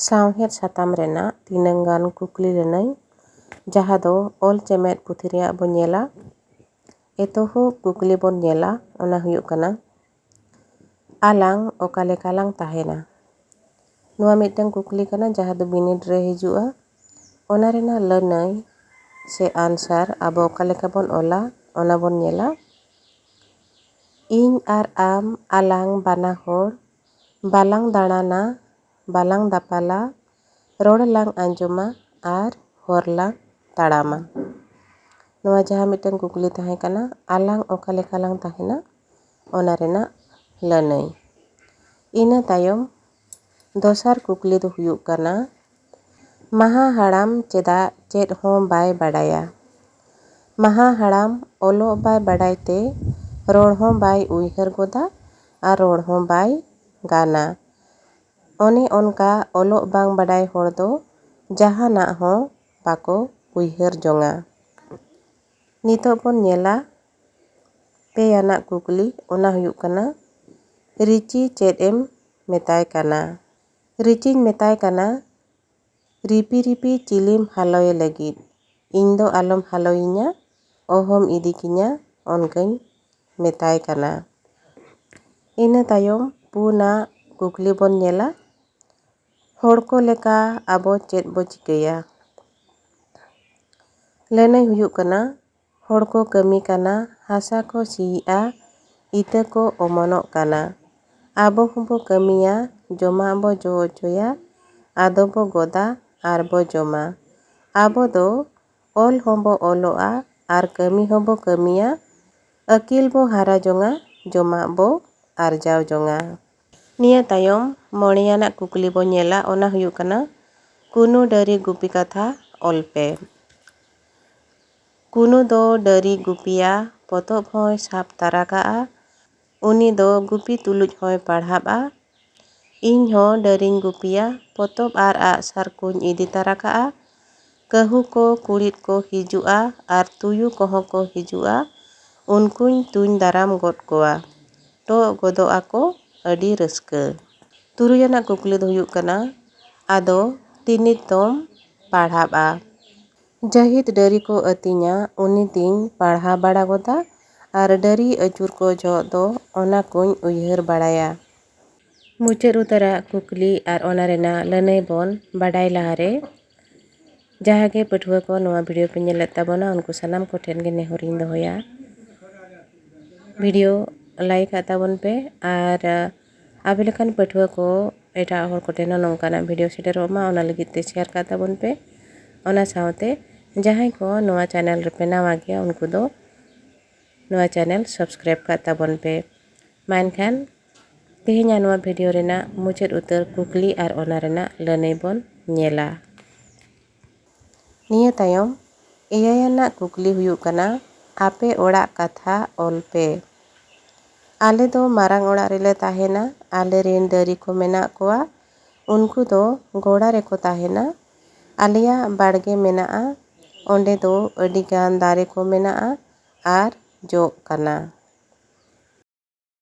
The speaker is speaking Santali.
सावहेद साताम रेना तीनांगान कुकली लनाई जहाँ दो ऑल चेमेद पुथी रेया बन नेला एतोहब कुकली बन नेला ओना हुयुग कना आलांग ओका लेकालांग ताहेना। नुआ मिदटांग कुकली कना जहाँ दो बिनिड रे हिजुआ ओना रेना लनाई से आंसर आबो ओका लेका बन ओला ओना बन नेला। ᱤᱧ ᱟᱨ ᱟᱢ ᱟᱞᱟᱝ ᱵᱟᱱᱟ ᱦᱚᱲ ᱵᱟᱞᱟᱝ ᱫᱟᱬᱟᱱᱟ ᱵᱟᱞᱟᱝ ᱫᱟᱯᱟᱞᱟ ᱨᱚᱲ ᱞᱟᱝ ᱟᱸᱡᱚᱢᱟ ᱟᱨ ᱦᱚᱨ ᱞᱟᱝ ᱛᱟᱲᱟᱢᱟ। ᱱᱚᱣᱟ ᱡᱟᱦᱟᱸ ᱢᱤᱫᱴᱟᱝ ᱠᱩᱠᱞᱤ ᱛᱟᱦᱮᱸ ᱠᱟᱱᱟ ᱟᱞᱟᱝ ᱚᱠᱟ ᱞᱮᱠᱟ ᱞᱟᱝ ᱛᱟᱦᱮᱱᱟ ᱚᱱᱟ ᱨᱮᱱᱟᱜ ᱞᱟᱹᱱᱟᱹᱭ। ᱤᱱᱟᱹ ᱛᱟᱭᱚᱢ ᱫᱚᱥᱟᱨ ᱠᱩᱠᱞᱤ ᱫᱚ ᱦᱩᱭᱩᱜ ᱠᱟᱱᱟ ᱢᱟᱦᱟ ᱦᱟᱲᱟᱢ ᱪᱮᱫᱟᱜ ᱪᱮᱫ ᱦᱚᱸ ᱵᱟᱭ ᱵᱟᱰᱟᱭᱟ? ᱢᱟᱦᱟ ᱦᱟᱲᱟᱢ ᱚᱞᱚᱜ ᱵᱟᱭ ᱵᱟᱰᱟᱭ ᱛᱮ ᱨᱚᱲ ᱦᱚᱸ ᱵᱟᱭ ᱩᱭᱦᱟᱹᱨ ᱜᱚᱫᱟ ᱟᱨ ᱨᱚᱲ ᱦᱚᱸ ᱵᱟᱭ ᱜᱟᱱᱟ। ᱚᱱᱮ ᱚᱱᱠᱟ ᱚᱞᱚᱜ ᱵᱟᱝ ᱵᱟᱰᱟᱭ ᱦᱚᱲ ᱫᱚ ᱡᱟᱦᱟᱱᱟᱜ ᱦᱚᱸ ᱵᱟᱠᱚ ᱩᱭᱦᱟᱹᱨ ᱡᱚᱝᱟ। ᱱᱤᱛᱚᱜ ᱵᱚᱱ ᱧᱮᱞᱟ ᱯᱮᱭᱟᱱᱟᱜ ᱠᱩᱠᱞᱤ ᱚᱱᱟ ᱦᱩᱭᱩᱜ ᱠᱟᱱᱟ ᱨᱤᱪᱤ ᱪᱮᱫ ᱮᱢ ᱢᱮᱛᱟᱭ ᱠᱟᱱᱟ? ᱨᱤᱪᱤᱧ ᱢᱮᱛᱟᱭ ᱠᱟᱱᱟ ᱨᱤᱯᱤ ᱨᱤᱯᱤ ᱪᱤᱞᱤᱢ ᱦᱟᱞᱚᱭᱮ ᱞᱟᱹᱜᱤᱫ ᱤᱧ ᱫᱚ ᱟᱞᱚᱢ ᱦᱟᱞᱚᱭᱤᱧᱟ ᱚᱦᱚᱢ ᱤᱫᱤ ᱠᱤᱧᱟ ᱚᱱᱠᱟᱧ ᱢᱮᱛᱟᱭ ᱠᱟᱱᱟ। ᱤᱱᱟᱹ ᱛᱟᱭᱚᱢ ᱯᱩᱱᱟᱜ ᱠᱩᱠᱞᱤ ᱵᱚᱱ ᱧᱮᱞᱟ ᱦᱚᱲ ᱠᱚ ᱞᱮᱠᱟ ᱟᱵᱚ ᱪᱮᱫ ᱵᱚ ᱪᱤᱠᱟᱹᱭᱟ? ᱞᱟᱹᱱᱟᱹᱭ ᱦᱩᱭᱩᱜ ᱠᱟᱱᱟ ᱦᱚᱲ ᱠᱚ ᱠᱟᱹᱢᱤ ᱠᱟᱱᱟ ᱦᱟᱥᱟ ᱠᱚ ᱥᱤᱭᱮᱜᱼᱟ ᱤᱛᱟᱹ ko ᱚᱢᱚᱱᱚᱜ ᱠᱟᱱᱟ ᱟᱵᱚ ᱦᱚᱸᱵᱚ ᱠᱟᱹᱢᱤᱭᱟ ᱡᱚᱢᱟᱜ ᱵᱚ ᱡᱚ ᱦᱚᱪᱚᱭᱟ ᱟᱫᱚ ᱵᱚ ᱜᱚᱫᱟ ᱟᱨ ᱵᱚ ᱡᱚᱢᱟ। ᱟᱵᱚ ᱫᱚ ᱚᱞ ᱦᱚᱸᱵᱚ ᱚᱞᱚᱜᱼᱟ ᱟᱨ ᱠᱟᱹᱢᱤ ᱦᱚᱸᱵᱚ ᱠᱟᱹᱢᱤᱭᱟ ᱟᱹᱠᱤᱞ ᱵᱚ ᱦᱟᱨᱟ ᱡᱚᱝᱟ ᱡᱚᱢᱟᱜ ᱵᱚ ᱟᱨᱡᱟᱣ ᱡᱚᱝᱟ। ᱱᱤᱭᱟᱹ ᱛᱟᱭᱚᱢ ᱢᱚᱬᱮᱭᱟᱱᱟᱜ ᱠᱩᱠᱞᱤ ᱵᱚ ᱧᱮᱞᱟ ᱚᱱᱟ ᱦᱩᱭᱩᱜ ᱠᱟᱱᱟ ᱠᱩᱱᱩ ᱰᱟᱹᱨᱤ ᱜᱩᱯᱤ ᱠᱟᱛᱷᱟ ᱚᱞ ᱯᱮ। ᱠᱩᱱᱩ ᱫᱚ ᱰᱟᱹᱨᱤ ᱜᱩᱯᱤᱭᱟ ᱯᱚᱛᱚᱵ ᱦᱚᱸᱭ ᱥᱟᱵ ᱛᱟᱨᱟ ᱠᱟᱜᱼᱟ ᱩᱱᱤ ᱫᱚ ᱜᱩᱯᱤ ᱛᱩᱞᱩᱡ ᱦᱚᱸᱭ ᱯᱟᱲᱦᱟᱵᱼᱟ। ᱤᱧ ᱦᱚᱸ ᱰᱟᱹᱨᱤᱧ ᱜᱩᱯᱤᱭᱟ ᱯᱚᱛᱚᱵ ᱟᱨ ᱟᱜᱼᱥᱟᱨ ᱠᱚᱧ ᱤᱫᱤ ᱛᱟᱨᱟ ᱠᱟᱜᱼᱟ ᱠᱟᱹᱦᱩ ko ᱠᱩᱲᱤᱫ ko ᱦᱤᱡᱩᱜᱼᱟ ᱟᱨ ᱛᱩᱭᱩ ᱠᱚᱦᱚᱸ ᱠᱚ ᱦᱤᱡᱩᱜᱼᱟ ᱩᱱᱠᱩᱧ ᱛᱩᱧ ᱫᱟᱨᱟᱢ ᱜᱚᱫ ᱠᱚᱣᱟ ᱴᱚᱜ ᱜᱚᱫᱚᱜ ᱟᱠᱚ ᱟᱹᱰᱤ ᱨᱟᱹᱥᱠᱟᱹ। ᱛᱩᱨᱩᱭᱟᱱᱟᱜ ᱠᱩᱠᱞᱤ ᱫᱚ ᱦᱩᱭᱩᱜ ᱠᱟᱱᱟ ᱟᱫᱚ ᱛᱤᱱᱤᱛ ᱫᱚᱢ ᱯᱟᱲᱦᱟᱵᱼᱟ? ᱡᱟᱹᱦᱤᱫ ᱰᱟᱹᱨᱤ ᱠᱚ ᱟᱹᱛᱤᱧᱟ ᱩᱱᱤ ᱛᱤᱧ ᱯᱟᱲᱦᱟᱣ ᱵᱟᱲᱟ ᱜᱚᱫᱟ ᱟᱨ ᱰᱟᱹᱨᱤ ᱟᱹᱪᱩᱨ ᱠᱚ ᱡᱚᱦᱚᱜ ᱫᱚ ᱚᱱᱟ ᱠᱚᱧ ᱩᱭᱦᱟᱹᱨ ᱵᱟᱲᱟᱭᱟ। ᱢᱩᱪᱟᱹᱫ ᱩᱛᱟᱹᱨᱟᱜ ᱠᱩᱠᱞᱤ ᱟᱨ ᱚᱱᱟ ᱨᱮᱱᱟᱜ ᱞᱟᱹᱱᱟᱹᱭ ᱵᱚᱱ ᱵᱟᱰᱟᱭ ᱞᱟᱦᱟᱨᱮ ᱡᱟᱦᱟᱸ ᱜᱮ ᱯᱟᱹᱴᱷᱩᱣᱟᱹ ᱠᱚ ᱱᱚᱣᱟ ᱵᱷᱤᱰᱤᱭᱳ ᱯᱮ ᱧᱮᱞᱮᱫ ᱛᱟᱵᱚᱱᱟ ᱩᱱᱠᱩ ᱥᱟᱱᱟᱢ ᱠᱚᱴᱷᱮᱱ ᱜᱮ ᱱᱮᱦᱚᱨᱤᱧ ᱫᱚᱦᱚᱭᱟ ᱵᱷᱤᱰᱤᱭᱳ ᱞᱟᱭᱤᱠ ᱟᱜ ᱛᱟᱵᱚᱱ ᱯᱮ ᱟᱨ ᱟᱵᱮ ᱞᱮᱠᱟᱱ ᱯᱟᱹᱴᱷᱩᱣᱟᱹ ko ᱮᱴᱟᱜ ᱦᱚᱲ ᱠᱚᱴᱷᱮᱱ ᱦᱚᱸ ᱱᱚᱝᱠᱟᱱᱟᱜ ᱵᱷᱤᱰᱤᱭᱳ ᱥᱮᱴᱮᱨᱚᱜ ᱢᱟ ᱚᱱᱟ ᱞᱟᱹᱜᱤᱫ ᱛᱮ ᱥᱮᱭᱟᱨ ᱠᱟᱜ ᱛᱟᱵᱚᱱ ᱯᱮ। ᱚᱱᱟ ᱥᱟᱶᱛᱮ ᱡᱟᱦᱟᱸᱭ ko ᱱᱚᱣᱟ ᱪᱮᱱᱮᱞ ᱨᱮᱯᱮ ᱱᱟᱣᱟ ᱜᱮᱭᱟ ᱩᱱᱠᱩ ᱫᱚ ᱱᱚᱣᱟ ᱪᱮᱱᱮᱞ ᱥᱟᱵᱥᱠᱨᱟᱭᱤᱵ ᱠᱟᱜ ᱛᱟᱵᱚᱱ ᱯᱮ। ᱢᱟ ᱮᱱᱠᱷᱟᱱ ᱛᱮᱦᱮᱧᱟᱜ ᱱᱚᱣᱟ ᱵᱷᱤᱰᱤᱭᱳ ᱨᱮᱱᱟᱜ ᱢᱩᱪᱟᱹᱫ ᱩᱛᱟᱹᱨ ᱠᱩᱠᱞᱤ ᱟᱨ ᱚᱱᱟ ᱨᱮᱱᱟᱜ ᱞᱟᱹᱱᱟᱹᱭ ᱵᱚᱱ ᱧᱮᱞᱟ। ᱱᱤᱭᱟᱹ ᱛᱟᱭᱚᱢ ᱮᱭᱟᱭᱟᱱᱟᱜ ᱠᱩᱠᱞᱤ ᱦᱩᱭᱩᱜ ᱠᱟᱱᱟ ᱟᱯᱮ ᱚᱲᱟᱜ ᱠᱟᱛᱷᱟ ᱚᱞ ᱯᱮ। ᱟᱞᱮ ᱫᱚ ᱢᱟᱨᱟᱝ ᱚᱲᱟᱜ ᱨᱮᱞᱮ ᱛᱟᱦᱮᱱᱟ ᱟᱞᱮ ᱨᱮᱱ ᱰᱟᱹᱨᱤ ko ᱢᱮᱱᱟᱜ ᱠᱚᱣᱟ ᱩᱱᱠᱩ ᱫᱚ ᱜᱚᱲᱟ ᱨᱮᱠᱚ ᱛᱟᱦᱮᱱᱟ ᱟᱞᱮᱭᱟᱜ ᱵᱟᱲᱜᱮ ᱢᱮᱱᱟᱜᱼᱟ ᱚᱸᱰᱮ ᱫᱚ ᱟᱹᱰᱤ ᱜᱟᱱ ᱫᱟᱨᱮ ko ᱢᱮᱱᱟᱜᱼᱟ ᱟᱨ ᱡᱚᱜ ᱠᱟᱱᱟ।